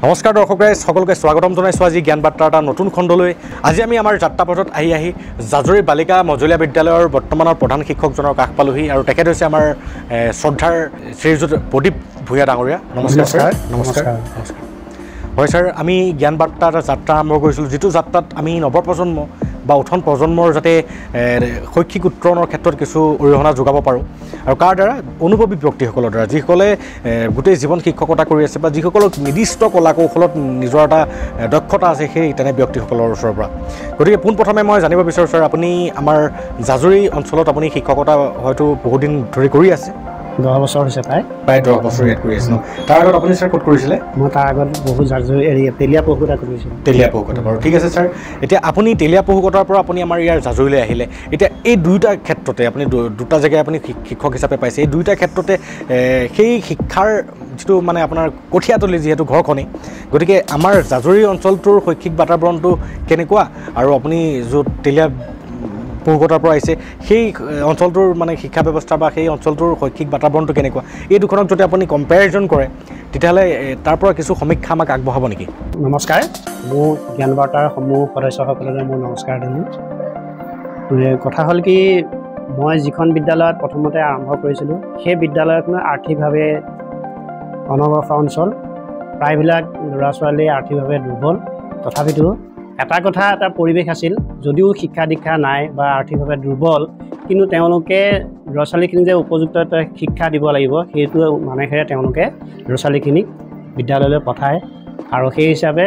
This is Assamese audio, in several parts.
নমস্কাৰ দৰ্শক ৰাইজ সকলোকে স্বাগতম জনাইছোঁ আজি জ্ঞান বাৰ্তাৰ এটা নতুন খণ্ডলৈ। আজি আমি আমাৰ যাত্ৰাপথত আহি জাজৰি বালিকা মজলীয়া বিদ্যালয়ৰ বৰ্তমানৰ প্ৰধান শিক্ষকজনৰ কাষ পালোহি আৰু তেখেত হৈছে আমাৰ শ্ৰদ্ধাৰ শ্ৰীযুত প্ৰদীপ ভূঞা ডাঙৰীয়া। নমস্কাৰ ছাৰ। নমস্কাৰ। হয় ছাৰ, আমি জ্ঞান বাৰ্তাৰ এটা যাত্ৰা আৰম্ভ কৰিছিলোঁ, যিটো যাত্ৰাত আমি নৱপ্ৰজন্ম বা উঠন প্ৰজন্মৰ যাতে শৈক্ষিক উত্তৰণৰ ক্ষেত্ৰত কিছু অৰিহণা যোগাব পাৰোঁ আৰু কাৰ দ্বাৰা অনুভৱী ব্যক্তিসকলৰ দ্বাৰা, যিসকলে গোটেই জীৱন শিক্ষকতা কৰি আছে বা যিসকলক নিৰ্দিষ্ট কলা কৌশলত নিজৰ এটা দক্ষতা আছে সেই তেনে ব্যক্তিসকলৰ ওচৰৰ পৰা। গতিকে পোনপ্ৰথমে মই জানিব বিচাৰোঁ ছাৰ, আপুনি আমাৰ জাজৰি অঞ্চলত আপুনি শিক্ষকতা হয়তো বহুদিন ধৰি কৰি আছে। 10 বছৰ হৈছে প্ৰায় 10 বছৰ ইয়াত কৰি আছে ন? তাৰ আগত আপুনি ছাৰ ক'ত কৰিছিলে? মই তাৰ আগত বহু জাজৰি তেলীয়া পহুকতা কৰিছিলোঁ। তেলীয়া পহুকতা, বাৰু ঠিক আছে ছাৰ। এতিয়া আপুনি তেলীয়া পহুকতাৰ পৰা আপুনি আমাৰ ইয়াৰ জাজৰিলৈ আহিলে। এতিয়া এই দুয়োটা ক্ষেত্ৰতে আপুনি দুটা জেগাই আপুনি শিক্ষক হিচাপে পাইছে, এই দুয়োটা ক্ষেত্ৰতে সেই শিক্ষাৰ যিটো মানে আপোনাৰ কঠীয়াতলী যিহেতু ঘৰখনেই, গতিকে আমাৰ জাজৰি অঞ্চলটোৰ শৈক্ষিক বাতাবৰণটো কেনেকুৱা আৰু আপুনি য'ত তেলীয়া পহুকতাৰ পৰা আহিছে সেই অঞ্চলটোৰ মানে শিক্ষা ব্যৱস্থা বা সেই অঞ্চলটোৰ শৈক্ষিক বাতাবৰণটো কেনেকুৱা, এই দুখনক যদি আপুনি কম্পেৰিজন কৰে তেতিয়াহ'লে তাৰ পৰা কিছু সমীক্ষা আমাক আগবঢ়াব নেকি? নমস্কাৰ, মোৰ জ্ঞান বাৰ্তাৰ সমূহ সদস্যসকললৈ মোৰ নমস্কাৰ দিলোঁ। কথা হ'ল কি, মই যিখন বিদ্যালয়ত প্ৰথমতে আৰম্ভ কৰিছিলোঁ সেই বিদ্যালয়খনৰ আৰ্থিকভাৱে অনগ্ৰসৰ অঞ্চল, প্ৰায়বিলাক ল'ৰা ছোৱালী আৰ্থিকভাৱে দুৰ্বল। তথাপিতো এটা পৰিৱেশ আছিল, যদিও শিক্ষা দীক্ষা নাই বা আৰ্থিকভাৱে দুৰ্বল, কিন্তু তেওঁলোকে ল'ৰা ছোৱালীখিনিক যে উপযুক্ত শিক্ষা দিব লাগিব সেইটো মানেৰে তেওঁলোকে ল'ৰা ছোৱালীখিনিক বিদ্যালয়লৈ পঠায় আৰু সেই হিচাপে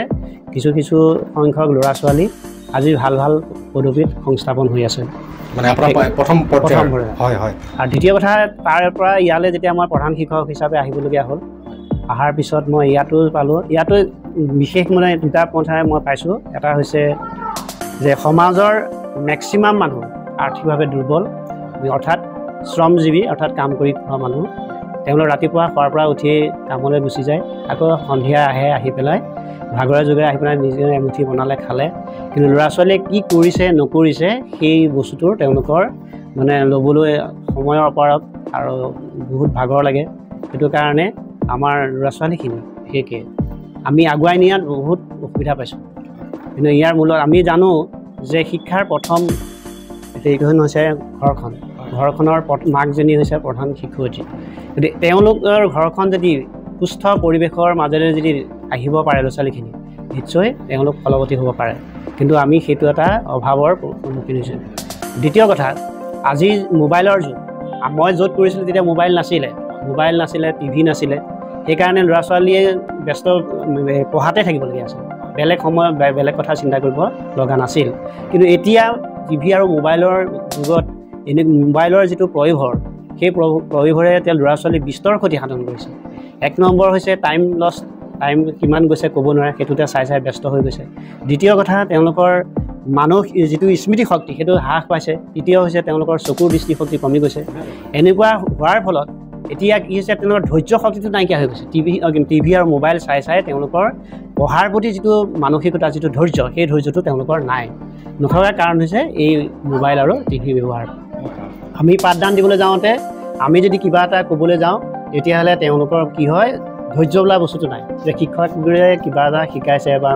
কিছু সংখ্যক ল'ৰা ছোৱালী আজি ভাল পদবীত সংস্থাপন হৈ আছে। মানে আপোনাৰ প্ৰথম হয় হয়। আৰু দ্বিতীয় কথা, তাৰ পৰা ইয়ালৈ যেতিয়া মই প্ৰধান শিক্ষক হিচাপে আহিবলগীয়া হ'ল, অহাৰ পিছত মই ইয়াতো পালোঁ। ইয়াতো বিশেষ মানে দুটা পন্থাৰে মই পাইছোঁ। এটা হৈছে যে সমাজৰ মেক্সিমাম মানুহ আৰ্থিকভাৱে দুৰ্বল, অৰ্থাৎ শ্ৰমজীৱী, অৰ্থাৎ কাম কৰি খোৱা মানুহ। তেওঁলোক ৰাতিপুৱা খোৱাৰ পৰা উঠি কামলৈ গুচি যায়, আকৌ সন্ধিয়া আহি পেলাই ভাগৰে জোগৰে আহি পেলাই নিজে এমুঠি বনালে খালে, কিন্তু ল'ৰা ছোৱালীয়ে কি কৰিছে নকৰিছে সেই বস্তুটোৰ তেওঁলোকৰ মানে ল'বলৈ সময়ৰ অপাৰত আৰু বহুত ভাগৰ লাগে। সেইটো কাৰণে আমাৰ ল'ৰা ছোৱালীখিনি সেয়ে আমি আগুৱাই নিয়াত বহুত অসুবিধা পাইছোঁ। কিন্তু ইয়াৰ মূলত আমি জানো যে শিক্ষাৰ প্ৰথম এইখন হৈছে ঘৰখনৰ মাকজনী হৈছে প্ৰধান শিক্ষয়িত্ৰী। গতিকে তেওঁলোকৰ ঘৰখন যদি সুস্থ পৰিৱেশৰ মাজেৰে যদি আহিব পাৰে ল'ৰা ছোৱালীখিনি, নিশ্চয় তেওঁলোক ফলৱতী হ'ব পাৰে। কিন্তু আমি সেইটো এটা অভাৱৰ সন্মুখীন হৈছোঁ। দ্বিতীয় কথা, আজি মোবাইলৰ যুগ। মই য'ত কৰিছিলোঁ তেতিয়া মোবাইল নাছিলে, টিভি নাছিলে, সেইকাৰণে ল'ৰা ছোৱালীয়ে ব্যস্ত পঢ়াতে থাকিবলগীয়া আছিল, বেলেগ সময়ত বেলেগ কথা চিন্তা কৰিব লগা নাছিল। কিন্তু এতিয়া টিভি আৰু মোবাইলৰ যুগত মোবাইলৰ যিটো প্ৰয়োভৰ, সেই প্ৰয়োভৰে এতিয়া ল'ৰা ছোৱালী বিস্তৰ ক্ষতি সাধন কৰিছে। 1 নম্বৰ হৈছে টাইম কিমান গৈছে ক'ব নোৱাৰে, সেইটোতে চাই ব্যস্ত হৈ গৈছে। দ্বিতীয় কথা, তেওঁলোকৰ যিটো স্মৃতি শক্তি সেইটো হ্ৰাস পাইছে। তৃতীয় হৈছে তেওঁলোকৰ চকুৰ দৃষ্টিশক্তি কমি গৈছে। এনেকুৱা হোৱাৰ ফলত এতিয়া কি হৈছে, তেওঁলোকৰ ধৈৰ্য শক্তিটো নাইকিয়া হৈ গৈছে। টিভি আৰু মোবাইল চাই তেওঁলোকৰ পঢ়াৰ প্ৰতি যিটো মানসিকতা, যিটো ধৈৰ্য, সেই ধৈৰ্যটো তেওঁলোকৰ নাই। নথকাৰ কাৰণ হৈছে এই মোবাইল আৰু টিভি ব্যৱহাৰ। আমি পাঠদান দিবলৈ যাওঁতে আমি যদি কিবা এটা ক'বলৈ যাওঁ তেতিয়াহ'লে তেওঁলোকৰ কি হয়, ধৈৰ্য বোলা বস্তুটো নাই, যে শিক্ষকবোৰে কিবা এটা শিকাইছে বা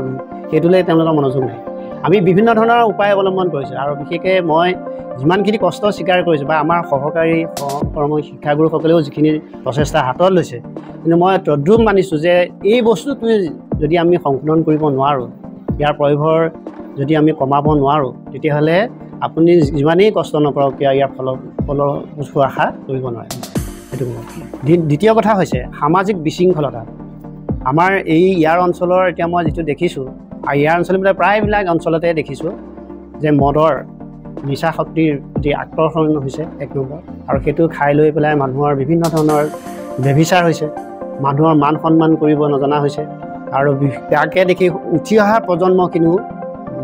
সেইটোলৈ তেওঁলোকৰ মনোযোগ নাই। আমি বিভিন্ন ধৰণৰ উপায় অৱলম্বন কৰিছোঁ আৰু বিশেষকৈ মই যিমানখিনি কষ্ট স্বীকাৰ কৰিছোঁ বা আমাৰ সহকাৰী শিক্ষাগুৰুসকলেও যিখিনি প্ৰচেষ্টা হাতত লৈছে, কিন্তু মই তদ্ৰুপ মানিছোঁ যে এই বস্তুটো যদি আমি সংশোধন কৰিব নোৱাৰোঁ, ইয়াৰ প্ৰয়োভৰ যদি আমি কমাব নোৱাৰোঁ, তেতিয়াহ'লে আপুনি যিমানেই কষ্ট নকৰক কিয় ইয়াৰ ফলপ্ৰসূ আশা কৰিব নোৱাৰে। সেইটো দ্বিতীয় কথা হৈছে সামাজিক বিশৃংখলতা। আমাৰ ইয়াৰ অঞ্চলৰ এতিয়া মই যিটো দেখিছোঁ, আৰু ইয়াৰ অঞ্চলবিলাক প্ৰায়বিলাক অঞ্চলতে দেখিছোঁ যে মদৰ নিচা শক্তিৰ প্ৰতি আকৰ্ষণ হৈছে 1 নম্বৰ, আৰু সেইটো খাই লৈ পেলাই মানুহৰ বিভিন্ন ধৰণৰ ব্যভিচাৰ হৈছে, মানুহৰ মান সন্মান কৰিব নজনা হৈছে, আৰু তাকে দেখি উঠি অহা প্ৰজন্মখিনিও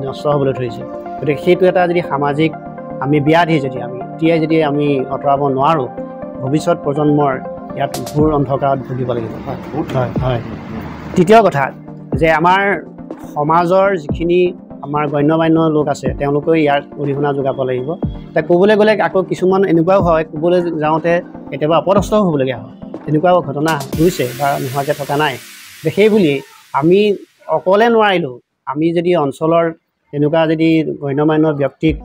নষ্ট হ'বলৈ ধৰিছে। গতিকে সেইটো এটা যদি সামাজিক আমি ব্যাধি যদি আমি আঁতৰাব নোৱাৰোঁ, ভৱিষ্যত প্ৰজন্মৰ ইয়াত ঘোৰ অন্ধকাৰত ভুগিব লাগিব। হয়। তৃতীয় কথা যে আমাৰ সমাজৰ যিখিনি আমাৰ গণ্যমান্য লোক আছে তেওঁলোকেও ইয়াৰ অৰিহণা যোগাব লাগিব। এতিয়া ক'বলৈ গ'লে আকৌ কিছুমান এনেকুৱাও হয়, ক'বলৈ যাওঁতে কেতিয়াবা অপদস্থ হ'বলগীয়া হয়, তেনেকুৱাও ঘটনা হৈছে বা নোহোৱাকৈ থকা নাই। সেইবুলি আমি অকলে নোৱাৰিলোঁ, আমি যদি অঞ্চলৰ তেনেকুৱা যদি গণ্যমান্য ব্যক্তিক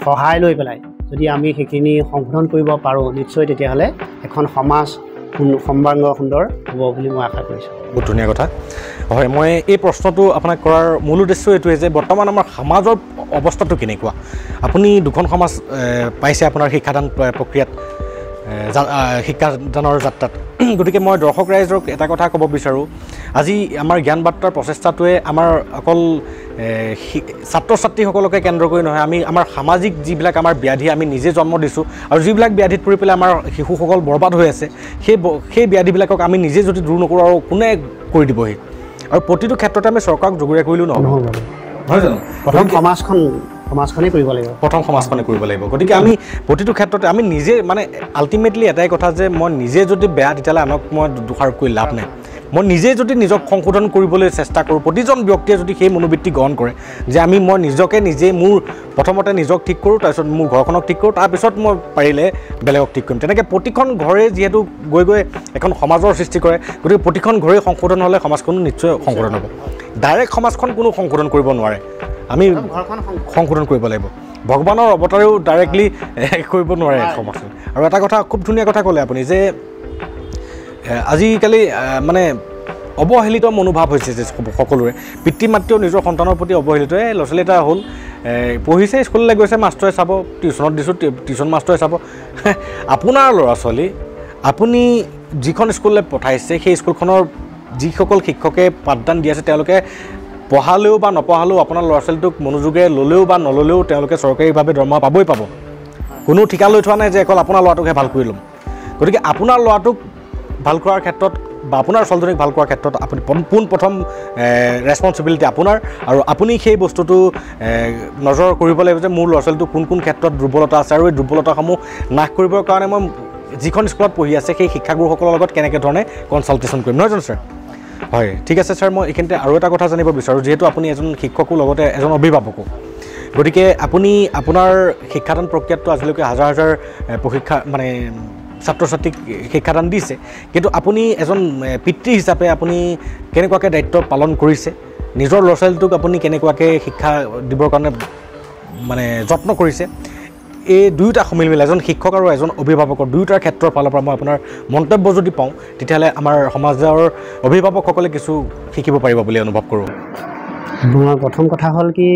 সহায় লৈ পেলাই যদি আমি সেইখিনি সংশোধন কৰিব পাৰোঁ, নিশ্চয় তেতিয়াহ'লে এখন সমাজ সৰ্বাংগ সুন্দৰ হ'ব বুলি মই আশা কৰিছোঁ। বহুত ধুনীয়া কথা। হয়, মই এই প্ৰশ্নটো আপোনাক কৰাৰ মূল উদ্দেশ্য এইটোৱে যে বৰ্তমান আমাৰ সমাজৰ অৱস্থাটো কেনেকুৱা। আপুনি দুখন সমাজ পাইছে আপোনাৰ শিক্ষাদান প্ৰক্ৰিয়াত, শিক্ষাদানৰ যাত্ৰাত। গতিকে মই দৰ্শক ৰাইজক এটা কথা ক'ব বিচাৰোঁ, আজি আমাৰ জ্ঞান বাৰ্তাৰ প্ৰচেষ্টাটোৱে আমাৰ অকল ছাত্ৰ ছাত্ৰীসকলকে কেন্দ্ৰ কৰি নহয়, আমি আমাৰ সামাজিক যিবিলাক আমাৰ ব্যাধি আমি নিজে জন্ম দিছোঁ আৰু যিবিলাক ব্যাধিত পৰি পেলাই আমাৰ শিশুসকল বৰবাদ হৈ আছে, সেই ব্যাধিবিলাকক আমি নিজে যদি দূৰ নকৰোঁ আৰু কোনে কৰি দিবহি। আৰু প্ৰতিটো ক্ষেত্ৰতে আমি চৰকাৰক জগৰীয়া কৰিলেও নহ'ব, নহয় জানো? প্ৰথম সমাজখনেই কৰিব লাগিব, প্ৰথম সমাজখনে কৰিব লাগিব। গতিকে আমি প্ৰতিটো ক্ষেত্ৰতে আমি নিজে মানে আল্টিমেটলি এটাই কথা যে মই নিজে যদি বেয়া তেতিয়াহ'লে আনক মই দোষাৰোপ কৰি লাভ নাই। মই নিজে যদি নিজক সংশোধন কৰিবলৈ চেষ্টা কৰোঁ, প্ৰতিজন ব্যক্তিয়ে যদি সেই মনোবৃত্তি গ্ৰহণ কৰে যে মই নিজকে নিজে মোৰ প্ৰথমতে নিজক ঠিক কৰোঁ, তাৰপিছত মোৰ ঘৰখনক ঠিক কৰোঁ, তাৰপিছত মই পাৰিলে বেলেগক ঠিক কৰিম। তেনেকৈ প্ৰতিখন ঘৰে যিহেতু গৈ গৈ এখন সমাজৰ সৃষ্টি কৰে, গতিকে প্ৰতিখন ঘৰেই সংশোধন হ'লে সমাজখনো নিশ্চয় সংশোধন হ'ব। ডাইৰেক্ট সমাজখন কোনো সংশোধন কৰিব নোৱাৰে, আমি সংশোধন কৰিব লাগিব। ভগৱানৰ অৱতাৰেও ডাইৰেক্টলি কৰিব নোৱাৰে সমাজখন। আৰু এটা কথা খুব ধুনীয়া কথা ক'লে আপুনি যে আজিকালি মানে অৱহেলিত মনোভাৱ হৈছে যে সকলোৰে, পিতৃ মাতৃও নিজৰ সন্তানৰ প্ৰতি অৱহেলিত। ল'ৰা ছোৱালী এটা হ'ল পঢ়িছে, স্কুললৈ গৈছে, মাষ্টৰে চাব, টিউশ্যনত দিছোঁ, টিউশ্যন মাষ্টৰে চাব। আপোনাৰ ল'ৰা ছোৱালী আপুনি যিখন স্কুললৈ পঠাইছে সেই স্কুলখনৰ যিসকল শিক্ষকে পাঠদান দি আছে তেওঁলোকে পঢ়ালেও বা নপঢ়ালেও আপোনাৰ ল'ৰা ছোৱালীটোক মনোযোগে ল'লেও বা নল'লেও তেওঁলোকে চৰকাৰীভাৱে দৰমহা পাবই পাব। কোনো ঠিকা লৈ থোৱা নাই যে অকল আপোনাৰ ল'ৰাটোকহে ভাল কৰি ল'ম। গতিকে আপোনাৰ ল'ৰাটোক ভাল কৰাৰ ক্ষেত্ৰত বা আপোনাৰ ছোৱালীজনীক ভাল কৰাৰ ক্ষেত্ৰত আপুনি পোনপ্ৰথম ৰেছপনচিবিলিটি আপোনাৰ, আৰু আপুনি সেই বস্তুটো নজৰ কৰিব লাগিব যে মোৰ ল'ৰা ছোৱালীটো কোন কোন ক্ষেত্ৰত দুৰ্বলতা আছে আৰু এই দুৰ্বলতাসমূহ নাশ কৰিবৰ কাৰণে মই যিখন স্কুলত পঢ়ি আছে সেই শিক্ষাগুৰুসকলৰ লগত কেনেকৈ ধৰণে কনচাল্টেশ্যন কৰিম, নহয় জানো ছাৰ? হয়, ঠিক আছে ছাৰ। মই এইখিনিতে আৰু এটা কথা জানিব বিচাৰোঁ, যিহেতু আপুনি এজন শিক্ষকো লগতে এজন অভিভাৱকো, গতিকে আপুনি আপোনাৰ শিক্ষাদান প্ৰক্ৰিয়াটো আজিলৈকে হাজাৰ হাজাৰ ছাত্ৰ ছাত্ৰীক শিক্ষাদান দিছে, কিন্তু আপুনি এজন পিতৃ হিচাপে আপুনি কেনেকুৱাকৈ দায়িত্ব পালন কৰিছে, নিজৰ ল'ৰা ছোৱালীটোক আপুনি কেনেকুৱাকৈ শিক্ষা দিবৰ কাৰণে মানে যত্ন কৰিছে, এই দুয়োটা সমিল মিলাই এজন শিক্ষক আৰু এজন অভিভাৱকৰ দুয়োটাৰ ক্ষেত্ৰৰ ফালৰ পৰা মই আপোনাৰ মন্তব্য যদি পাওঁ তেতিয়াহ'লে আমাৰ সমাজৰ অভিভাৱকসকলে কিছু শিকিব পাৰিব বুলি অনুভৱ কৰোঁ। মোৰ প্ৰথম কথা হ'ল কি,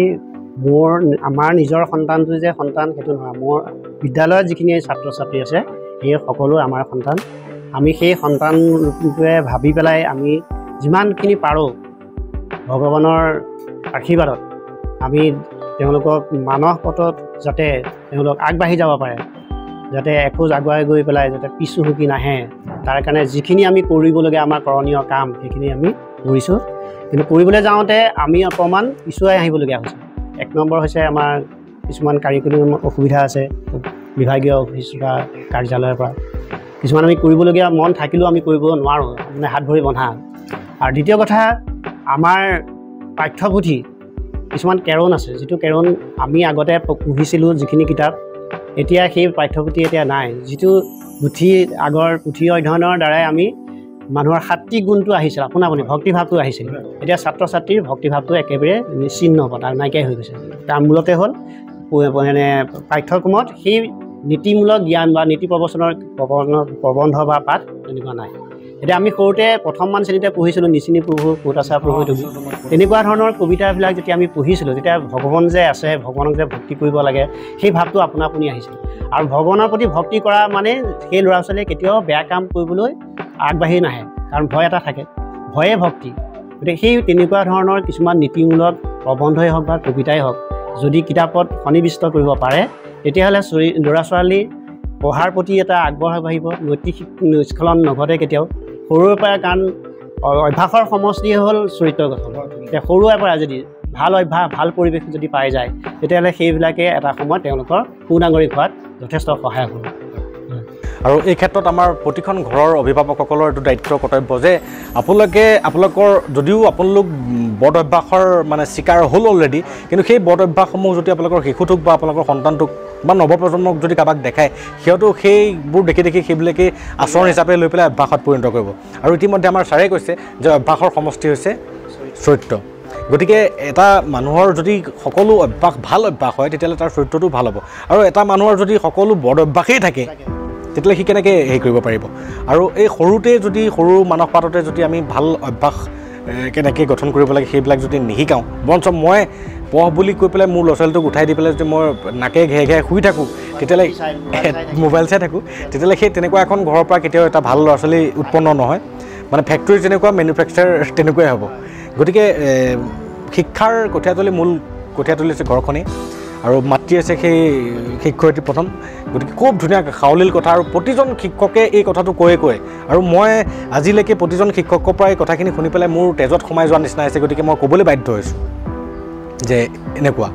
আমাৰ নিজৰ সন্তানটো যে সন্তান সেইটো নহয়, মোৰ বিদ্যালয়ত যিখিনি ছাত্ৰ ছাত্ৰী আছে সেই সকলো আমাৰ সন্তান। আমি সেই সন্তানটোৱে ভাবি পেলাই আমি যিমানখিনি পাৰোঁ ভগৱানৰ আশীৰ্বাদত আমি তেওঁলোকক মানস পথত যাতে তেওঁলোক আগবাঢ়ি যাব পাৰে, যাতে এখোজ আগুৱাই গৈ পেলাই যাতে পিছু হুকি নাহে, তাৰ কাৰণে যিখিনি আমি কৰিবলগীয়া আমাৰ কৰণীয় কাম সেইখিনি আমি কৰিছোঁ। কিন্তু কৰিবলৈ যাওঁতে আমি অকণমান পিছুৱাই আহিবলগীয়া হৈছে। এক নম্বৰ হৈছে আমাৰ কিছুমান কাৰিকৰী অসুবিধা আছে বিভাগীয় অফিচ বা কাৰ্যালয়ৰ পৰা, কিছুমান আমি কৰিবলগীয়া মন থাকিলেও আমি কৰিব নোৱাৰোঁ, মানে হাত ভৰি বন্ধা। আৰু দ্বিতীয় কথা, আমাৰ পাঠ্যপুথি কিছুমান কেৰণ আছে, যিটো কেৰণ আমি আগতে পঢ়িছিলোঁ যিখিনি কিতাপ, এতিয়া সেই পাঠ্যপুথি এতিয়া নাই। যিটো আগৰ পুথি অধ্যয়নৰ দ্বাৰাই আমি মানুহৰ সাত্বিক গুণটো আহিছিল, আপুনি ভক্তিভাৱটো আহিছিল, এতিয়া ছাত্ৰ ছাত্ৰীৰ ভক্তিভাৱটো একেবাৰে নিশ্চিন্ন হ'ব, তাৰ নাইকিয়াই হৈ গৈছে। তাৰ মূলতে হ'ল মানে পাঠ্যক্ৰমত সেই নীতিমূলক জ্ঞান বা নীতি প্ৰবন্ধ বা পাঠ তেনেকুৱা নাই। এতিয়া আমি সৰুতে প্ৰথমমান শ্ৰেণীতে পঢ়িছিলোঁ নিচিনী প্ৰভু কৌতাচা প্ৰভু তুমি, তেনেকুৱা ধৰণৰ কবিতাবিলাক যেতিয়া আমি পঢ়িছিলোঁ তেতিয়া ভগৱান যে আছে, ভগৱানক যে ভক্তি কৰিব লাগে সেই ভাৱটো আপোনা আপুনি আহিছিল। আৰু ভগৱানৰ প্ৰতি ভক্তি কৰা মানে সেই ল'ৰা ছোৱালীয়ে কেতিয়াও বেয়া কাম কৰিবলৈ আগবাঢ়ি নাহে, কাৰণ ভয় এটা থাকে, ভয়ে ভক্তি। গতিকে সেই তেনেকুৱা ধৰণৰ কিছুমান নীতিমূলক প্ৰবন্ধই হওক বা কবিতাই হওক যদি কিতাপত সন্নিৱিষ্ট কৰিব পাৰে তেতিয়াহ'লে ল'ৰা ছোৱালী পঢ়াৰ প্ৰতি এটা আগবাঢ়িব, নৈতিক স্খলন নঘটে কেতিয়াও সৰুৰে পৰা। কাৰণ অভ্যাসৰ সমষ্টি হ'ল চৰিত্ৰ গঠন। এতিয়া সৰুৰে পৰা যদি ভাল অভ্যাস ভাল পৰিৱেশ যদি পাই যায় তেতিয়াহ'লে সেইবিলাকে এটা সময়ত তেওঁলোকৰ সুনাগৰিক হোৱাত যথেষ্ট সহায় হ'ব। আৰু এই ক্ষেত্ৰত আমাৰ প্ৰতিখন ঘৰৰ অভিভাৱকসকলৰ এইটো দায়িত্ব কৰ্তব্য যে আপোনালোকৰ যদিও আপোনালোক বদ অভ্যাসৰ মানে চিকাৰ হ'ল অলৰেডি, কিন্তু সেই বদ অভ্যাসসমূহ যদি আপোনালোকৰ শিশুটোক বা আপোনালোকৰ সন্তানটোক বা নৱপ্ৰজন্মক যদি কাৰোবাক দেখায়, সিহঁতো সেইবোৰ দেখি দেখি সেইবিলাকেই আচৰণ হিচাপে লৈ পেলাই অভ্যাসত পৰিণত কৰিব। আৰু ইতিমধ্যে আমাৰ ছাৰে কৈছে যে অভ্যাসৰ সমষ্টি হৈছে চৰিত্ৰ গতিকে এটা মানুহৰ যদি সকলো অভ্যাস ভাল অভ্যাস হয় তেতিয়াহ'লে তাৰ চৰিত্ৰটো ভাল হ'ব আৰু এটা মানুহৰ যদি সকলো বদ অভ্যাসেই থাকে তেতিয়াহ'লে সি কেনেকৈ হেৰি কৰিব পাৰিব আৰু এই সৰুতে যদি সৰু মানস পাততে যদি আমি ভাল অভ্যাস কেনেকৈ গঠন কৰিব লাগে সেইবিলাক যদি নিশিকাওঁ বৰঞ্চ মই পঢ় বুলি কৈ পেলাই মোৰ ল'ৰা ছোৱালীটোক উঠাই দি পেলাই যদি মই নাকে ঘে ঘে শুই থাকোঁ তেতিয়াহ'লে মোবাইল চাই থাকোঁ তেতিয়াহ'লে সেই তেনেকুৱা এখন ঘৰৰ পৰা কেতিয়াও এটা ভাল ল'ৰা ছোৱালী উৎপন্ন নহয় মানে ফেক্টৰী যেনেকুৱা মেনুফেকচাৰ তেনেকুৱাই হ'ব গতিকে শিক্ষাৰ কঠীয়াতলী মূল কঠীয়াতলী হৈছে ঘৰখনেই আৰু মাতৃ আছে সেই শিক্ষয়িত্ৰী প্ৰথম গতিকে খুব ধুনীয়া সাৱলীল কথা আৰু প্ৰতিজন শিক্ষকে এই কথাটো কয়ে আৰু মই আজিলৈকে প্ৰতিজন শিক্ষকৰ পৰা এই কথাখিনি শুনি পেলাই মোৰ তেজত সোমাই যোৱাৰ নিচিনা হৈছে গতিকে মই ক'বলৈ বাধ্য হৈছোঁ যে এনেকুৱা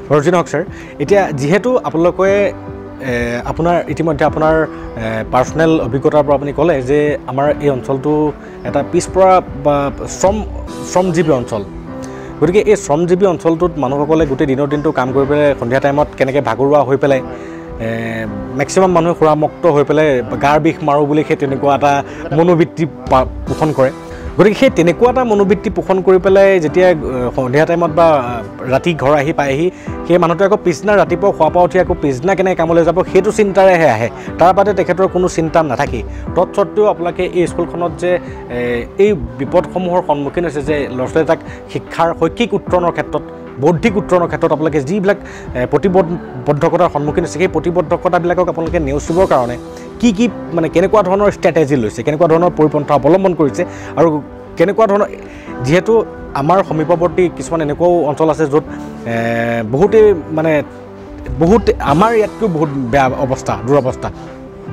বাৰু যি নহওক ছাৰ এতিয়া যিহেতু আপোনালোকে আপোনাৰ ইতিমধ্যে আপোনাৰ পাৰ্চনেল অভিজ্ঞতাৰ পৰা আপুনি ক'লে যে আমাৰ এই অঞ্চলটো এটা পিছপৰা বা শ্ৰমজীৱী অঞ্চল গতিকে এই শ্ৰমজীৱী অঞ্চলটোত মানুহসকলে গোটেই দিনৰ দিনটো কাম কৰি পেলাই সন্ধিয়া টাইমত কেনেকৈ ভাগৰুৱা হৈ পেলাই মেক্সিমাম মানুহে সুৰামুক্ত হৈ পেলাই গাৰ বিষ মাৰোঁ বুলি সেই তেনেকুৱা এটা মনোবৃত্তি পোষণ কৰে গতিকে সেই তেনেকুৱা এটা মনোবৃত্তি পোষণ কৰি পেলাই যেতিয়া সন্ধিয়া টাইমত বা ৰাতি ঘৰ আহি পায়হি সেই মানুহটোৱে আকৌ পিছদিনা ৰাতিপুৱা খোৱা পৰা উঠি আকৌ পিছদিনা কেনেকৈ কামলৈ যাব সেইটো চিন্তাৰেহে আহে তাৰ বাদে তেখেতৰ কোনো চিন্তা নাথাকেই তৎসত্ত্বেও আপোনালোকে এই স্কুলখনত যে এই বিপদসমূহৰ সন্মুখীন হৈছে যে ল'ৰা ছোৱালী তাক শিক্ষাৰ শৈক্ষিক উত্তৰণৰ ক্ষেত্ৰত বৌদ্ধিক উত্তৰণৰ ক্ষেত্ৰত আপোনালোকে যিবিলাক প্ৰতিবদ্ধকতাৰ সন্মুখীন হৈছে সেই প্ৰতিবদ্ধকতাবিলাকক আপোনালোকে নেওচিবৰ কাৰণে কি মানে কেনেকুৱা ধৰণৰ ষ্ট্ৰেটেজি লৈছে কেনেকুৱা ধৰণৰ পৰিপন্থা অৱলম্বন কৰিছে আৰু কেনেকুৱা ধৰণৰ যিহেতু আমাৰ সমীপৱৰ্তী কিছুমান এনেকুৱাও অঞ্চল আছে য'ত বহুতেই মানে আমাৰ ইয়াতকৈ বহুত বেয়া অৱস্থা দুৰৱস্থা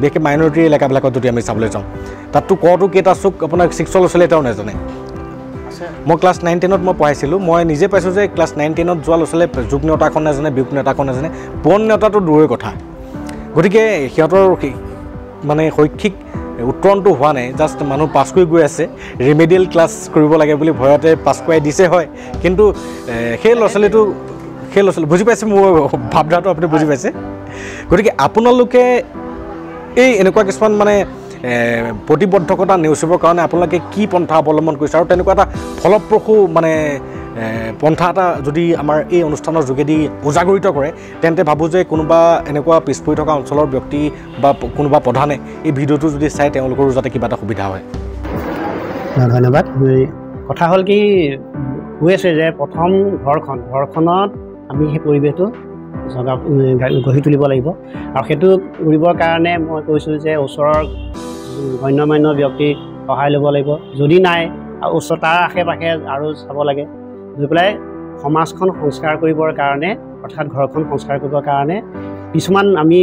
বিশেষকৈ মাইনৰিটি এলেকাবিলাকত যদি আমি চাবলৈ যাওঁ তাততো কতো কেইটা চুক আপোনাৰ 6 ল'ৰা ছোৱালী এটাও নাজানে মই ক্লাছ 9-10ত মই পঢ়াইছিলোঁ মই নিজে পাইছোঁ যে ক্লাছ 9-10ত যোৱা ল'ৰা ছোৱালীয়ে যোগ নেওতাখন নাজানে বিয়োগ নেওতাখন নাজানে পণ নেওতাটো দূৰৰে কথা গতিকে সিহঁতৰ মানে শৈক্ষিক উত্তৰণটো হোৱা নাই জাষ্ট মানুহ পাছ কৰি গৈ আছে ৰিমেডিয়েল ক্লাছ কৰিব লাগে বুলি ভয়তে পাছ কৰাই দিছে হয় কিন্তু সেই ল'ৰা ছোৱালী বুজি পাইছে মোৰ ভাৱধাৰাটো আপুনি বুজি পাইছে গতিকে আপোনালোকে এই এনেকুৱা কিছুমান মানে প্ৰতিবদ্ধকতা নেওচিবৰ কাৰণে আপোনালোকে কি পন্থা অৱলম্বন কৰিছে আৰু তেনেকুৱা এটা ফলপ্ৰসূ মানে পন্থা এটা যদি আমাৰ এই অনুষ্ঠানৰ যোগেদি উজাগৰিত কৰে তেন্তে ভাবোঁ যে কোনোবা এনেকুৱা পিছ পৰি থকা অঞ্চলৰ ব্যক্তি বা কোনোবা প্ৰধানে এই ভিডিঅ'টো যদি চাই তেওঁলোকৰো যাতে কিবা এটা সুবিধা হয় ধন্যবাদ কথা হ'ল কি হৈ আছে যে প্ৰথম ঘৰখনত আমি সেই পৰিৱেশটো গঢ়ি তুলিব লাগিব আৰু সেইটো কৰিবৰ কাৰণে মই কৈছোঁ যে ওচৰৰ গণ্যমান্য ব্যক্তিৰ সহায় ল'ব লাগিব যদি নাই ওচৰ তাৰ আশে পাশে আৰু চাব লাগে গৈ পেলাই সমাজখন সংস্কাৰ কৰিবৰ কাৰণে অৰ্থাৎ ঘৰখন সংস্কাৰ কৰিবৰ কাৰণে কিছুমান আমি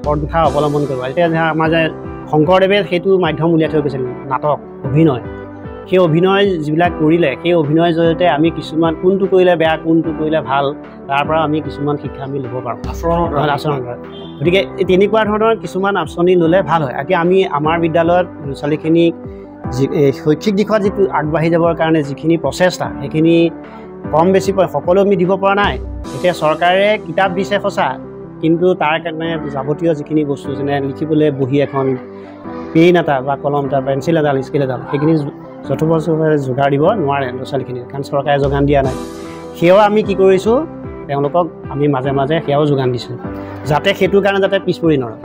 পন্থা অৱলম্বন কৰিব এতিয়া আমাৰ যে শংকৰদেৱে সেইটো মাধ্যম উলিয়াই থৈ গৈছিল নাটক অভিনয় সেই অভিনয় যিবিলাক কৰিলে সেই অভিনয়ৰ জৰিয়তে আমি কিছুমান কোনটো কৰিলে বেয়া কোনটো কৰিলে ভাল তাৰ পৰা আমি কিছুমান শিক্ষা আমি ল'ব পাৰোঁ আচৰণ গতিকে তেনেকুৱা ধৰণৰ কিছুমান আঁচনি ল'লে ভাল হয় এতিয়া আমি আমাৰ বিদ্যালয়ত ল'ৰা ছোৱালীখিনিক শৈক্ষিক দিশত যিটো আগবাঢ়ি যাবৰ কাৰণে যিখিনি প্ৰচেষ্টা সেইখিনি কম বেছি সকলো আমি দিব পৰা নাই এতিয়া চৰকাৰে কিতাপ দিছে সঁচা কিন্তু তাৰ কাৰণে যাৱতীয় যিখিনি বস্তু যেনে লিখিবলৈ বহী এখন পেন এটা বা কলম এটা পেঞ্চিল এডাল স্কেল এডাল সেইখিনি যথোপযোগভাৱে যোগাৰ দিব নোৱাৰে ল'ৰা ছোৱালীখিনি কাৰণ চৰকাৰে যোগান দিয়া নাই সেয়াও আমি কি কৰিছোঁ তেওঁলোকক আমি মাজে মাজে সেয়াও যোগান দিছোঁ যাতে সেইটো কাৰণে যাতে পিছ পৰি নৰয়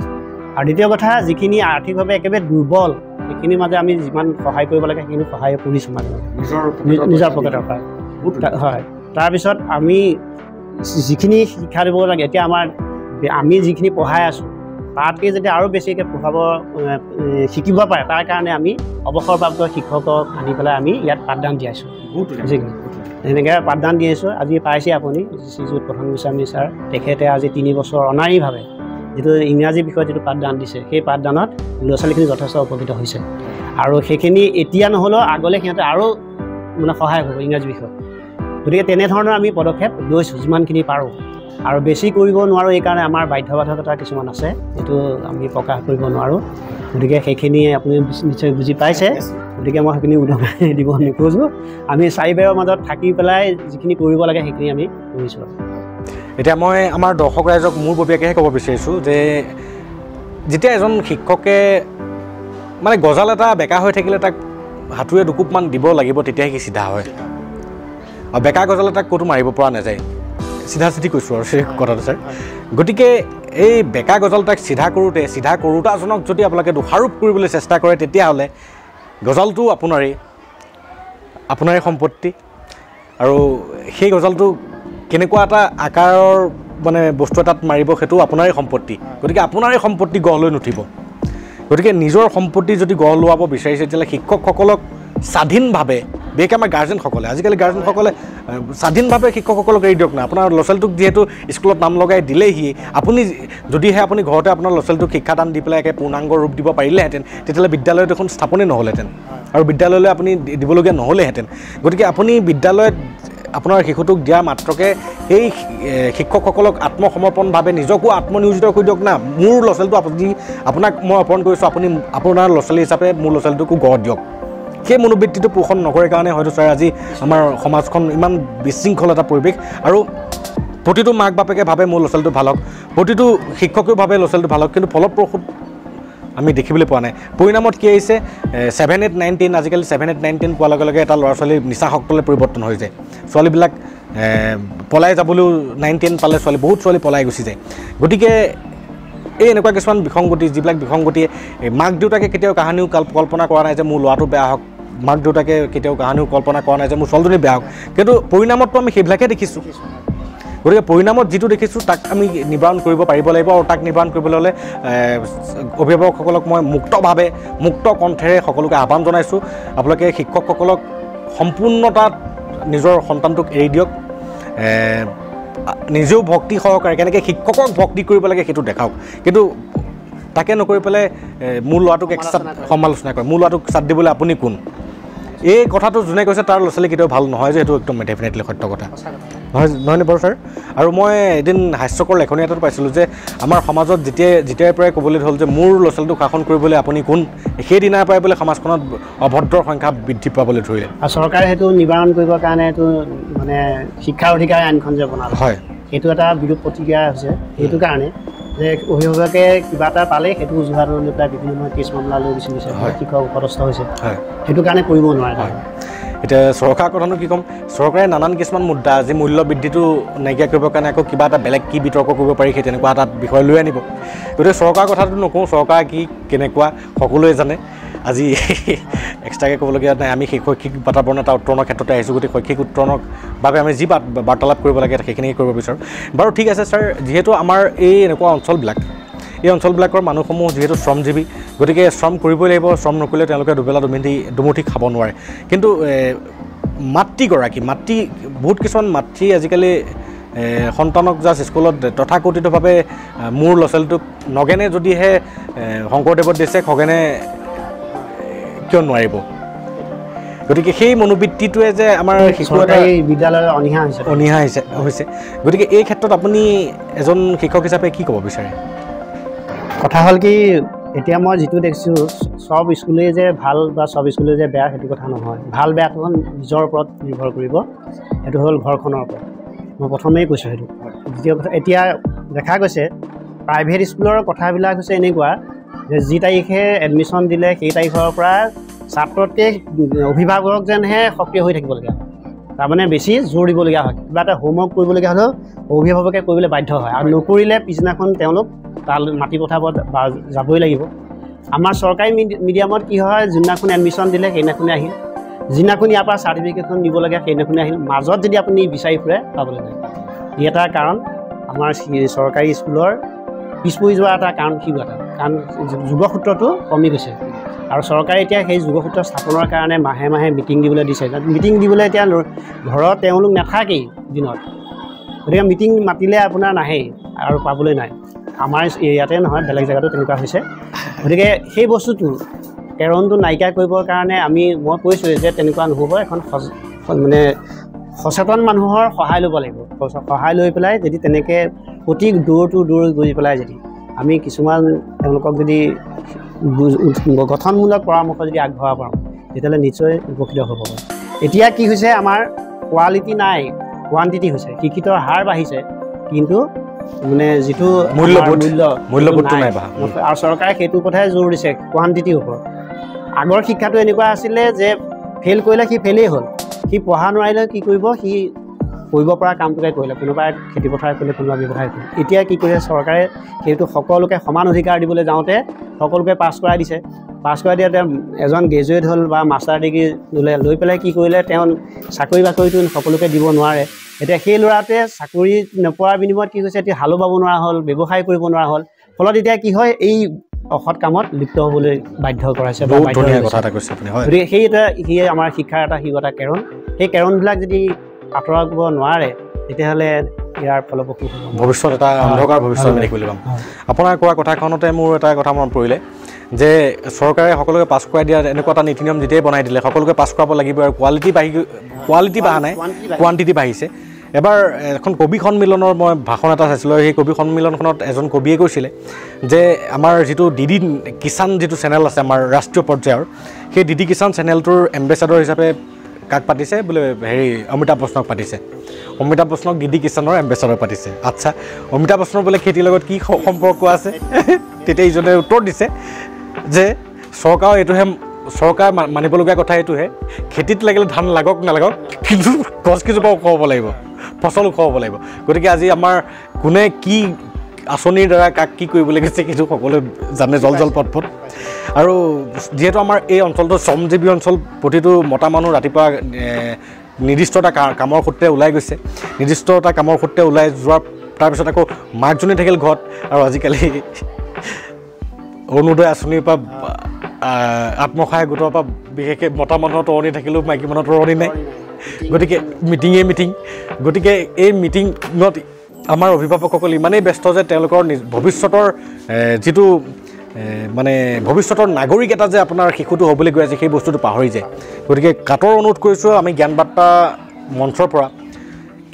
আৰু দ্বিতীয় কথা যিখিনি আৰ্থিকভাৱে একেবাৰে দুৰ্বল সেইখিনিৰ মাজে আমি যিমান সহায় কৰিব লাগে সেইখিনি সহায় কৰিছোঁ মাজে মাজে নিজৰ পকেটৰ পৰা হয় তাৰপিছত আমি যিখিনি শিক্ষা দিব লাগে এতিয়া আমি যিখিনি পঢ়াই আছোঁ তাতকৈ যদি আৰু বেছিকৈ পঢ়াব শিকিব পাৰে তাৰ কাৰণে আমি অৱসৰপ্ৰাপ্ত শিক্ষকক আনি পেলাই আমি ইয়াত পাঠদান দিয়াইছোঁ যিখিনি এনেকৈ পাঠদান দি আছোঁ আজি পাইছে আপুনি শ্ৰীযুত প্ৰধান গোস্বামী ছাৰ তেখেতে আজি 3 বছৰ অনাৰীভাৱে যিটো ইংৰাজী বিষয়ত যিটো পাঠদান দিছে সেই পাঠদানত ল'ৰা ছোৱালীখিনি যথেষ্ট উপকৃত হৈছে আৰু সেইখিনি এতিয়া নহ'লেও আগলৈ সিহঁতে আৰু মানে সহায় হ'ব ইংৰাজী বিষয়ত গতিকে তেনেধৰণৰ আমি পদক্ষেপ লৈছোঁ যিমানখিনি পাৰোঁ আৰু বেছি কৰিব নোৱাৰোঁ এইকাৰণে আমাৰ বাধ্যবাধকতা কিছুমান আছে এইটো আমি প্ৰকাশ কৰিব নোৱাৰোঁ গতিকে সেইখিনি আপুনি নিশ্চয় বুজি পাইছে গতিকে মই সেইখিনি উদঙাই দিব নোখোজোঁ আমি চাৰিবেৰৰ মাজত থাকি পেলাই যিখিনি কৰিব লাগে সেইখিনি আমি কৰিছোঁ এতিয়া মই আমাৰ দৰ্শক ৰাইজক মোৰ ববীয়াকেহে ক'ব বিচাৰিছোঁ যে যেতিয়া এজন শিক্ষকে মানে গজাল এটা বেকা হৈ থাকিলে তাক হাতুৰে দুকোপমান দিব লাগিব তেতিয়াহে সি চিধা হয় আৰু বেকা গজাল এটাক ক'তো মাৰিব পৰা নাযায় চিধা চিধি কৈছোঁ আৰু সেই কথাটো ছাৰ গতিকে এই বেকা গজাল এটাক চিধা কৰোঁতাজনক যদি আপোনালোকে দোষাৰোপ কৰিবলৈ চেষ্টা কৰে তেতিয়াহ'লে গজালটো আপোনাৰেই সম্পত্তি আৰু সেই গজালটো কেনেকুৱা এটা আকাৰৰ মানে বস্তু এটাত মাৰিব সেইটো আপোনাৰেই সম্পত্তি গতিকে আপোনাৰেই সম্পত্তি গঢ় লৈ নুঠিব গতিকে নিজৰ সম্পত্তি যদি গঢ় লোৱাব বিচাৰিছে তেতিয়াহ'লে শিক্ষকসকলক স্বাধীনভাৱে বিশেষকৈ আমাৰ গাৰ্জেনসকলে আজিকালি গাৰ্জেনসকলে স্বাধীনভাৱে শিক্ষকসকলক এৰি দিয়ক না আপোনাৰ ল'ৰা ছোৱালীটোক যিহেতু স্কুলত নাম লগাই দিলেহি আপুনি যদিহে আপুনি ঘৰতে আপোনাৰ ল'ৰা ছোৱালীটোক শিক্ষাদান দি পেলাই একে পূৰ্ণাংগ ৰূপ দিব পাৰিলেহেঁতেন তেতিয়াহ'লে বিদ্যালয়ত এখন স্থাপনেই নহ'লহেঁতেন আৰু বিদ্যালয়লৈ আপুনি দিবলগীয়া নহ'লেহেঁতেন গতিকে আপুনি বিদ্যালয়ত আপোনাৰ শিশুটোক দিয়া মাত্ৰকে সেই শিক্ষকসকলক আত্মসমৰ্পণভাৱে নিজকো আত্মনিয়োজিত কৰি দিয়ক না মোৰ ল'ৰা ছোৱালীটো আপোনাক মই অৰ্পণ কৰিছোঁ আপুনি আপোনাৰ ল'ৰা ছোৱালী হিচাপে মোৰ ল'ৰা ছোৱালীটোকো গঢ় দিয়ক সেই মনোবৃত্তিটো পোষণ নকৰে কাৰণে হয়তো ছাৰ আজি আমাৰ সমাজখন ইমান বিশৃংখল এটা পৰিৱেশ আৰু প্ৰতিটো মাক বাপেকে ভাবে মোৰ ল'ৰা ছোৱালীটো ভাল হওক প্ৰতিটো শিক্ষকেও ভাবে ল'ৰা ছোৱালীটো ভাল হওক কিন্তু ফলপ্ৰসূ আমি দেখিবলৈ পোৱা নাই পৰিণামত কি আহিছে 7, 8, 9, 10 আজিকালি 7, 8, 9, 10 পোৱাৰ লগে লগে এটা ল'ৰা ছোৱালী নিচাসক্তলৈ পৰিৱৰ্তন হৈ যায় ছোৱালীবিলাক পলাই যাবলৈও 9, 10 পালে বহুত ছোৱালী পলাই গুচি যায় গতিকে এই এনেকুৱা কিছুমান বিসংগতি যিবিলাক বিসংগতিয়ে মাক দেউতাকে কেতিয়াও কাহানিও কল্পনা কৰা নাই যে মোৰ ল'ৰাটো বেয়া হওক মাক দেউতাকে কেতিয়াও কাহানিও কল্পনা কৰা নাই যে মোৰ ছোৱালীজনী বেয়া হওক কিন্তু পৰিণামতটো আমি সেইবিলাকে দেখিছোঁ গতিকে পৰিণামত যিটো দেখিছোঁ তাক আমি নিবাৰণ কৰিব পাৰিব লাগিব আৰু তাক নিবাৰণ কৰিবলৈ হ'লে অভিভাৱকসকলক মই মুক্তভাৱে মুক্ত কণ্ঠেৰে সকলোকে আহ্বান জনাইছোঁ আপোনালোকে শিক্ষকসকলক সম্পূৰ্ণতাত নিজৰ সন্তানটোক এৰি দিয়ক নিজেও ভক্তি সহকাৰে কেনেকৈ শিক্ষকক ভক্তি কৰিব লাগে সেইটো দেখাওক কিন্তু তাকে নকৰি পেলাই মোৰ ল'ৰাটোক এক্সট্ৰা সমালোচনা কৰে মোৰ ল'ৰাটোক চাট দিবলৈ আপুনি কোন এই কথাটো যোনে কৈছে তাৰ ল'ৰা ছোৱালী কেতিয়াও ভাল নহয় যে সেইটো একদম ডেফিনেটলি সত্য কথা নহয়নে বাৰু ছাৰ আৰু মই এদিন হাস্যকৰ লেখনি এটাত পাইছিলোঁ যে আমাৰ সমাজত যেতিয়াৰ পৰাই ক'বলৈ হ'ল যে মোৰ ল'ৰা ছোৱালীটোক শাসন কৰিবলৈ আপুনি কোন সেইদিনাৰ পৰাই বোলে সমাজখনত অভদ্ৰৰ সংখ্যা বৃদ্ধি পাবলৈ ধৰিলে আৰু চৰকাৰে সেইটো নিবাৰণ কৰিবৰ কাৰণে এইটো মানে শিক্ষাৰ অধিকাৰ আইনখন যে বনালে হয় সেইটো এটা বিৰূপ প্ৰতিক্ৰিয়া হৈছে সেইটো কাৰণে যে অভিভাৱকে কিবা এটা পালে সেইটো অজুহাত লৈ পেলাই বিভিন্ন কেছ মামলা লৈ গুচি গৈছে শিক্ষক পদস্থ হৈছে সেইটো কাৰণে কৰিব নোৱাৰে এতিয়া চৰকাৰৰ কথানো কি ক'ম চৰকাৰে নানান কিছুমান মুদ্দা আজি মূল্য বৃদ্ধিটো নাইকিয়া কৰিবৰ কাৰণে আকৌ কিবা এটা বেলেগ কি বিতৰ্ক কৰিব পাৰি সেই তেনেকুৱা এটা বিষয় লৈ আনিব গতিকে চৰকাৰৰ কথাটো নকওঁ চৰকাৰ কি কেনেকুৱা সকলোৱে জানে আজি এক্সট্ৰাকৈ ক'বলগীয়া নাই আমি সেই শৈক্ষিক বাতাবৰণ এটা উত্তৰণৰ ক্ষেত্ৰতে আহিছোঁ গতিকে শৈক্ষিক উত্তৰণৰ বাবে আমি যি বাৰ্তালাপ কৰিব লাগে সেইখিনিকে কৰিব বিচাৰোঁ বাৰু ঠিক আছে ছাৰ যিহেতু আমাৰ এই এনেকুৱা এই অঞ্চলবিলাকৰ মানুহসমূহ যিহেতু শ্ৰমজীৱী গতিকে শ্ৰম কৰিবই লাগিব শ্ৰম নকৰিলে তেওঁলোকে দুবেলা দুমুঠি খাব নোৱাৰে কিন্তু বহুত কিছুমান মাতৃ আজিকালি সন্তানক জাষ্ট স্কুলত তথাকথিতভাৱে মোৰ ল'ৰা ছোৱালীটোক নগেনে যদিহে শংকৰদেৱত দিছে খগেনে কিয় নোৱাৰিব গতিকে সেই মনোবৃত্তিটোৱে যে আমাৰ চৰকাৰী বিদ্যালয়ৰ অনীহা হৈছে গতিকে এই ক্ষেত্ৰত আপুনি এজন শিক্ষক হিচাপে কি ক'ব বিচাৰে কথা হ'ল কি এতিয়া মই যিটো দেখিছোঁ সব স্কুলেই যে ভাল বা সব স্কুলেই যে বেয়া সেইটো কথা নহয় ভাল বেয়াটো নিজৰ ওপৰত নিৰ্ভৰ কৰিব সেইটো হ'ল ঘৰখনৰ ওপৰত মই প্ৰথমেই কৈছোঁ সেইটো দ্বিতীয় কথা এতিয়া দেখা গৈছে প্ৰাইভেট স্কুলৰ কথাবিলাক হৈছে এনেকুৱা যে যি তাৰিখে এডমিশ্যন দিলে সেই তাৰিখৰ পৰা ছাত্ৰতকৈ অভিভাৱক যেনহে সক্ৰিয় হৈ থাকিবলগীয়া হয় তাৰমানে বেছি জোৰ দিবলগীয়া হয় কিবা এটা হোমৱৰ্ক কৰিবলগীয়া হ'লেও অভিভাৱকে কৰিবলৈ বাধ্য হয় আৰু নকৰিলে পিছদিনাখন তেওঁলোক তাল মাটি পঠাব বা যাবই লাগিব আমাৰ চৰকাৰী মিডিয়ামত কি হয় যোনদিনাখন এডমিশ্যন দিলে সেইদিনাখনে আহিল যিদিনাখন ইয়াৰ পৰা চাৰ্টিফিকেটখন দিবলগীয়া সেইদিনাখনে আহিল মাজত যদি আপুনি বিচাৰি ফুৰে পাবলৈ নাই ই এটা কাৰণ আমাৰ চৰকাৰী স্কুলৰ পিছ পৰি যোৱা এটা কাৰণ কাৰণ যোগসূত্ৰটো কমি গৈছে আৰু চৰকাৰে এতিয়া সেই যোগসূত্ৰ স্থাপনৰ কাৰণে মাহে মাহে মিটিং দিবলৈ দিছে মিটিং দিবলৈ এতিয়া ঘৰত তেওঁলোক নাথাকেই দিনত গতিকে মিটিং মাতিলে আপোনাৰ নাহেই আৰু পাবলৈ নাই আমাৰ ইয়াতে নহয় বেলেগ জেগাতো তেনেকুৱা হৈছে গতিকে সেই বস্তুটো কাৰণটো নাইকিয়া কৰিবৰ কাৰণে মই কৈছোঁ যে তেনেকুৱা নহ'ব এখন মানে সচেতন মানুহৰ সহায় ল'ব লাগিব সহায় লৈ পেলাই যদি তেনেকৈ অতি দূৰ গৈ পেলাই যদি আমি কিছুমান তেওঁলোকক যদি গঠনমূলক পৰামৰ্শ যদি আগবঢ়াব পাৰোঁ তেতিয়াহ'লে নিশ্চয় উপকৃত হ'ব পাৰে এতিয়া কি হৈছে আমাৰ কোৱালিটি নাই কোৱান্টিটি হৈছে শিক্ষিতৰ হাৰ বাঢ়িছে কিন্তু মানে যিটো মূল্যবোধটো নাই আৰু চৰকাৰে সেইটো কথাই জোৰ দিছে কোৱান্টিটিৰ ওপৰত আগৰ শিক্ষাটো এনেকুৱা আছিলে যে ফেইল কৰিলে সি ফেইলেই হ'ল সি পঢ়া নোৱাৰিলে কি কৰিব, সি কৰিব পৰা কামটোকে কৰিলে, কোনোবাই খেতি পথাৰ কৰিলে, কোনোবা ব্যৱসায় কৰিলে। এতিয়া কি কৰিছে চৰকাৰে, সেইটো সকলোকে সমান অধিকাৰ দিবলৈ যাওঁতে সকলোকে পাছ কৰাই দিছে। পাছ কৰাই দিয়াতে এজন গ্ৰেজুৱেট হ'ল বা মাষ্টাৰ ডিগ্ৰী লৈ পেলাই কি কৰিলে, তেওঁ চাকৰি বাকৰিটো সকলোকে দিব নোৱাৰে। এতিয়া সেই ল'ৰাটোৱে চাকৰি নোপোৱাৰ বিনিময়ত কি হৈছে, এতিয়া হালো বাব নোৱাৰা হ'ল, ব্যৱসায় কৰিব নোৱাৰা হ'ল। ফলত এতিয়া কি হয়, এই অসৎ কামত লিপ্ত হ'বলৈ বাধ্য কৰাইছে। গতিকে সি আমাৰ শিক্ষাৰ এটা কেৰণ। সেই কেৰণবিলাক যদি আঁতৰাব নোৱাৰে তেতিয়াহ'লে ইয়াৰ ফলপ্ৰসূ ভৱিষ্যত এটা অন্ধকাৰ ভৱিষ্যত আমি দেখিবলৈ পাম। আপোনাৰ কোৱা কথাখনতে মোৰ এটা কথা মনত পৰিলে যে চৰকাৰে সকলোকে পাছ কৰাই দিয়া এনেকুৱা এটা নীতি নিয়ম যেতিয়াই বনাই দিলে সকলোকে পাছ কৰাব লাগিব আৰু কোৱালিটি বঢ়া নাই, কোৱান্টিটি বাঢ়িছে। এবাৰ এখন কবি সন্মিলনৰ মই ভাষণ এটা চাইছিলোঁ। সেই কবি সন্মিলনখনত এজন কবিয়ে কৈছিলে যে আমাৰ যিটো DD কিষাণ যিটো চেনেল আছে আমাৰ ৰাষ্ট্ৰীয় পৰ্যায়ৰ, সেই DD কিষাণ চেনেলটোৰ এম্বেচাডৰ হিচাপে কাক পাতিছে বোলে, অমিতাভ বচ্চনক পাতিছে। অমিতাভ বচ্চনক DD কিষাণৰ এম্বেচাডৰ পাতিছে। আচ্ছা, অমিতাভ বচ্চনৰ বোলে খেতিৰ লগত কি সম্পৰ্ক আছে? তেতিয়া ইজনে উত্তৰ দিছে যে চৰকাৰ মানিবলগীয়া কথা এইটোহে, খেতিত লাগিলে ধান লাগক নালাগক, কিন্তু গছকেইজোপাও খুৱাব লাগিব, ফচলো খুৱাব লাগিব। গতিকে আজি আমাৰ কোনে কি আঁচনিৰ দ্বাৰা কাক কি কৰিবলৈ গৈছে সেইটো সকলোৱে জানে, জল পট। আৰু যিহেতু আমাৰ এই অঞ্চলটো শ্ৰমজীৱী অঞ্চল, প্ৰতিটো মতা মানুহ ৰাতিপুৱা নিৰ্দিষ্ট এটা কামৰ সূত্ৰে ওলাই গৈছে। নিৰ্দিষ্ট এটা কামৰ সূত্ৰে ওলাই যোৱাৰ তাৰপিছত আকৌ মাকজনী থাকিল ঘৰত। আৰু আজিকালি অৰুণোদয় আঁচনিৰ পৰা, আত্মসহায়ক গোটৰ পৰা বিশেষকৈ মতা মানুহৰ তৰণি থাকিলেও মাইকী মানুহৰ তৰণি নাই। গতিকে মিটিং। গতিকে এই মিটিঙত আমাৰ অভিভাৱকসকল ইমানেই ব্যস্ত যে তেওঁলোকৰ ভৱিষ্যতৰ যিটো মানে ভৱিষ্যতৰ নাগৰিক এটা যে আপোনাৰ শিশুটো হ'বলৈ গৈ আছে সেই বস্তুটো পাহৰি যায়। গতিকে কাটৰ অনুৰোধ কৰিছোঁ আমি জ্ঞান বাৰ্তা মঞ্চৰ পৰা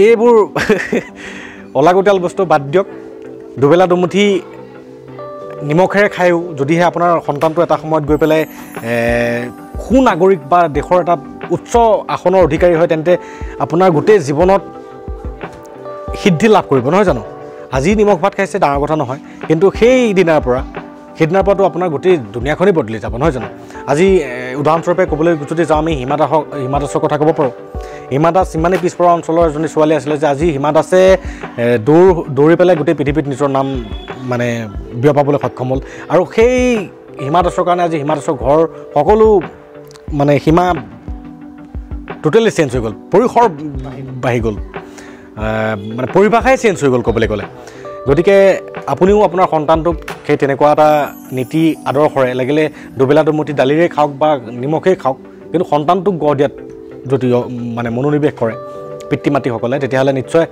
এইবোৰ অলাগতিয়াল বস্তু বাদ দিয়ক। দুবেলা দুমুঠি নিমখেৰে খায়ো যদিহে আপোনাৰ সন্তানটো এটা সময়ত গৈ পেলাই সুনাগৰিক বা দেশৰ এটা উচ্চ আসনৰ অধিকাৰী হয়, তেন্তে আপোনাৰ গোটেই জীৱনত সিদ্ধি লাভ কৰিব, নহয় জানো? আজি নিমখ ভাত খাইছে ডাঙৰ কথা নহয়, কিন্তু সেইদিনাৰ পৰাতো আপোনাৰ গোটেই দুনিয়াখনেই বদলি যাব, নহয় জানো? আজি উদাহৰণস্বৰূপে ক'বলৈ যদি যাওঁ, আমি হিমা দাসৰ কথা ক'ব পাৰোঁ। হিমা দাস ইমানেই পিছপৰা অঞ্চলৰ এজনী ছোৱালী আছিলে যে আজি হিমা দাসে দৌৰি পেলাই গোটেই পৃথিৱীত নিজৰ নাম মানে বিয়পাবলৈ সক্ষম হ'ল। আৰু সেই হিমা দাসৰ কাৰণে আজি হিমা দাসৰ ঘৰ সকলো মানে সীমা টোটেলি চেঞ্জ হৈ গ'ল, পৰিসৰ বাঢ়ি গ'ল, মানে পৰিভাষাই চেঞ্জ হৈ গ'ল ক'বলৈ গ'লে। গতিকে আপুনিও আপোনাৰ সন্তানটোক সেই তেনেকুৱা এটা নীতি আদৰ্শৰে লাগিলে দুবেলা দুমুঠি দালিৰে খাওক বা নিমখেই খাওক, কিন্তু সন্তানটোক গঢ় দিয়াত যদি মানে মনোনিৱেশ কৰে পিতৃ মাতৃসকলে, তেতিয়াহ'লে নিশ্চয়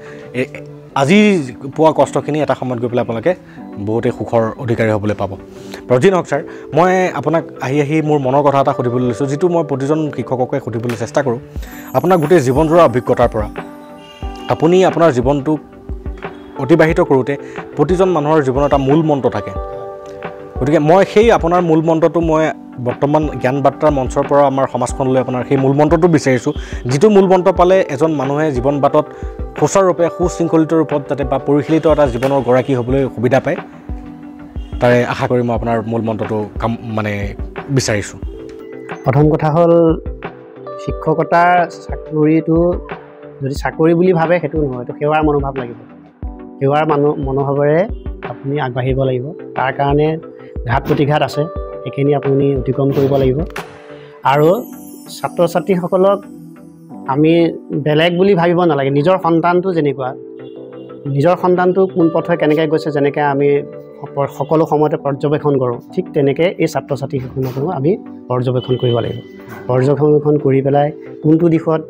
আজি পোৱা কষ্টখিনি এটা সময়ত গৈ পেলাই আপোনালোকে বহুতেই সুখৰ অধিকাৰী হ'বলৈ পাব। বাৰু যি নহওক ছাৰ, মই আপোনাক আহি মোৰ মনৰ কথা এটা সুধিবলৈ লৈছোঁ, যিটো মই প্ৰতিজন শিক্ষককে সুধিবলৈ চেষ্টা কৰোঁ। আপোনাৰ গোটেই জীৱনজোৰা অভিজ্ঞতাৰ পৰা আপুনি আপোনাৰ জীৱনটোক অতিবাহিত কৰোঁতে প্ৰতিজন মানুহৰ জীৱনত এটা মূল মন্ত্ৰ থাকে। গতিকে মই সেই আপোনাৰ মূল মন্ত্ৰটো মই বৰ্তমান জ্ঞান বাৰ্তাৰ মঞ্চৰ পৰা আমাৰ সমাজখনলৈ আপোনাৰ সেই মূল মন্ত্ৰটো বিচাৰিছোঁ, যিটো মূল মন্ত্ৰ পালে এজন মানুহে জীৱন বাটত সুচাৰুৰূপে সুশৃংখলিত ৰূপত যাতে বা পৰিশীলিত এটা জীৱনৰ গৰাকী হ'বলৈ সুবিধা পায়, তাৰে আশা কৰি মই আপোনাৰ মূল মন্ত্ৰটো মানে বিচাৰিছোঁ। প্ৰথম কথা হ'ল, শিক্ষকতাৰ চাকৰিটো যদি চাকৰি বুলি ভাবে সেইটো নহয়, এইটো সেৱাৰ মনোভাৱ লাগিব। সেৱাৰ মনোভাৱেৰে আপুনি আগবাঢ়িব লাগিব। তাৰ কাৰণে ঘাত প্ৰতিঘাত আছে, সেইখিনি আপুনি অতিক্ৰম কৰিব লাগিব। আৰু ছাত্ৰ ছাত্ৰীসকলক আমি বেলেগ বুলি ভাবিব নালাগে। নিজৰ সন্তানটো যেনেকুৱা, নিজৰ সন্তানটো কোন পথে কেনেকৈ গৈছে, যেনেকৈ আমি সকলো সময়তে পৰ্যবেক্ষণ কৰোঁ, ঠিক তেনেকৈ এই ছাত্ৰ ছাত্ৰীসকলকো আমি পৰ্যবেক্ষণ কৰিব লাগিব। পৰ্যবেক্ষণ কৰি পেলাই কোনটো দিশত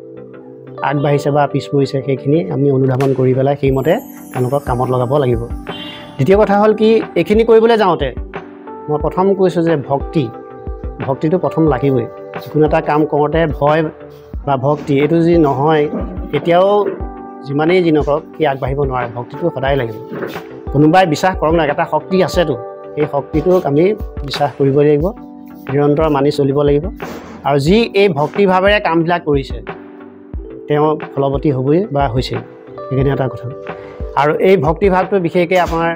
আগবাঢ়িছে বা পিছ পৰিছে সেইখিনি আমি অনুধাৱন কৰি পেলাই সেইমতে তেওঁলোকক কামত লগাব লাগিব। দ্বিতীয় কথা হ'ল কি, এইখিনি কৰিবলৈ যাওঁতে মই প্ৰথম কৈছোঁ যে ভক্তিটো প্ৰথম লাগিবই। যিকোনো এটা কাম কৰোঁতে ভয় বা ভক্তি এইটো যদি নহয়, কেতিয়াও যিমানেই যি নকৰক সি আগবাঢ়িব নোৱাৰে। ভক্তিটো সদায় লাগিব। কোনোবাই বিশ্বাস কৰক নাই, এটা শক্তি আছেতো, সেই শক্তিটোক আমি বিশ্বাস কৰিব লাগিব, নিৰন্তৰ মানি চলিব লাগিব। আৰু যি এই ভক্তিভাৱেৰে কামবিলাক কৰিছে তেওঁ ফলৱতী হ'বই বা হৈছে, সেইখিনি এটা কথা। আৰু এই ভক্তিভাৱটো বিশেষকৈ আপোনাৰ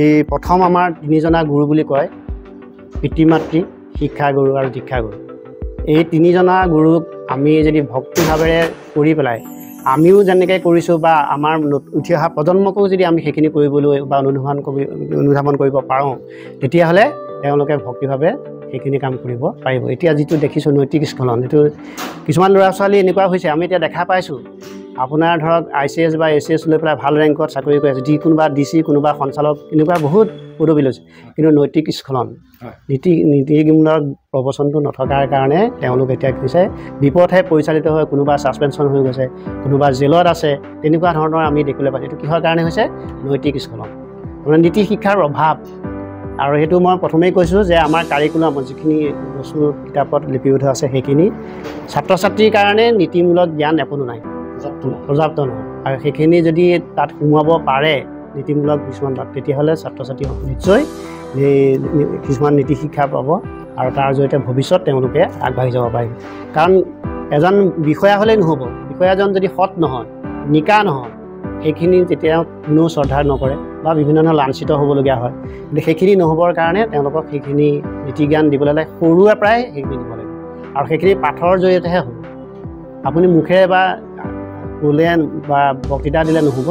এই প্ৰথম আমাৰ তিনিজনা গুৰু বুলি কয়, পিতৃ মাতৃ, শিক্ষাগুৰু আৰু দীক্ষাগুৰু। এই তিনিজনা গুৰুক আমি যদি ভক্তিভাৱেৰে কৰি পেলাই আমিও যেনেকৈ কৰিছোঁ বা আমাৰ উঠি অহা প্ৰজন্মকো যদি আমি সেইখিনি কৰিবলৈ বা অনুধাৱন কৰিব পাৰোঁ তেতিয়াহ'লে তেওঁলোকে ভক্তিভাৱে সেইখিনি কাম কৰিব পাৰিব। এতিয়া যিটো দেখিছোঁ নৈতিক স্খলন, এইটো কিছুমান ল'ৰা ছোৱালী এনেকুৱা হৈছে, আমি এতিয়া দেখা পাইছোঁ আপোনাৰ ধৰক ICS বা ACS লৈ পেলাই ভাল ৰেংকত চাকৰি কৰি আছে, কোনোবা DC কোনোবা সঞ্চালক এনেকুৱা বহুত পদবী লৈছে, কিন্তু নৈতিক স্খলন নীতিমূলক প্ৰবচনটো নথকাৰ কাৰণে তেওঁলোক এতিয়া কি হৈছে বিপথে পৰিচালিত হৈ কোনোবা ছাছপেনশ্যন হৈ গৈছে, কোনোবা জেলত আছে, তেনেকুৱা ধৰণৰ আমি দেখিবলৈ পাইছোঁ। এইটো কিহৰ কাৰণে হৈছে? নৈতিক স্খলন, মানে নীতি শিক্ষাৰ অভাৱ। আৰু সেইটো মই প্ৰথমেই কৈছোঁ যে আমাৰ কাৰিকুলাম যিখিনি বস্তু কিতাপত লিপিবদ্ধ আছে সেইখিনি ছাত্ৰ ছাত্ৰীৰ কাৰণে নীতিমূলক জ্ঞান একো নাই, পৰ্যাপ্ত নহয়। আৰু সেইখিনি যদি তাত সোমোৱাব পাৰে নীতিমূলক কিছুমান তাত, তেতিয়াহ'লে ছাত্ৰ ছাত্ৰী নিশ্চয় কিছুমান নীতি শিক্ষা পাব আৰু তাৰ জৰিয়তে ভৱিষ্যত তেওঁলোকে আগবাঢ়ি যাব পাৰিব। কাৰণ এজন বিষয়া হ'লেই নহ'ব, বিষয়াজন যদি সৎ নহয়, নিকা নহয়, সেইখিনি তেতিয়া কোনেও শ্ৰদ্ধা নকৰে বা বিভিন্ন ধৰণৰ লাঞ্ছিত হ'বলগীয়া হয়। কিন্তু সেইখিনি নহ'বৰ কাৰণে তেওঁলোকক সেইখিনি নীতি জ্ঞান দিবলৈ হ'লে সৰুৰে পৰাই সেইখিনি দিব লাগিব, আৰু সেইখিনি পাঠৰ জৰিয়তেহে হ'ব। আপুনি মুখেৰে বা ক'লে বা বক্তৃতা দিলে নহ'ব,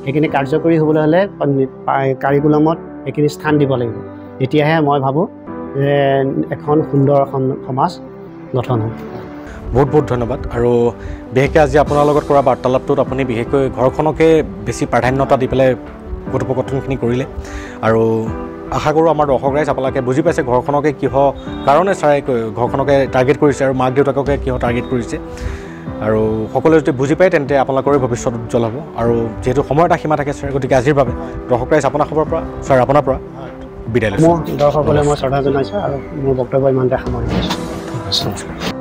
সেইখিনি কাৰ্যকৰী হ'বলৈ হ'লে কাৰিকুলামত সেইখিনি স্থান দিব লাগিব। তেতিয়াহে মই ভাবোঁ যে এখন সুন্দৰ সমাজ গঠন হ'ব। বহুত বহুত ধন্যবাদ। আৰু বিশেষকৈ আজি আপোনাৰ লগত কৰা বাৰ্তালাপটোত আপুনি বিশেষকৈ ঘৰখনকে বেছি প্ৰাধান্যতা দি পেলাই কথোপকথনখিনি কৰিলে, আৰু আশা কৰোঁ আমাৰ দৰ্শক ৰাইজ আপোনালোকে বুজি পাইছে ঘৰখনকে কিহৰ কাৰণে ছাৰে ঘৰখনকে টাৰ্গেট কৰিছে আৰু মাক দেউতাককে কিহৰ টাৰ্গেট কৰিছে। আৰু সকলোৱে যদি বুজি পায় তেন্তে আপোনালোকৰে ভৱিষ্যত উজ্জ্বল হ'ব। আৰু যিহেতু সময়ৰ এটা সীমা থাকে ছাৰ, গতিকে আজিৰ বাবে দৰ্শক ৰাইজ আপোনাৰ খবৰ পৰা ছাৰ আপোনাৰ পৰা বিদায় লৈছোঁ। মোৰ দৰ্শকসকলে মই শ্ৰদ্ধা জনাইছোঁ আৰু মোৰ বক্তব্য ইমানতে সামৰণি মাৰিছোঁ। নমস্কাৰ।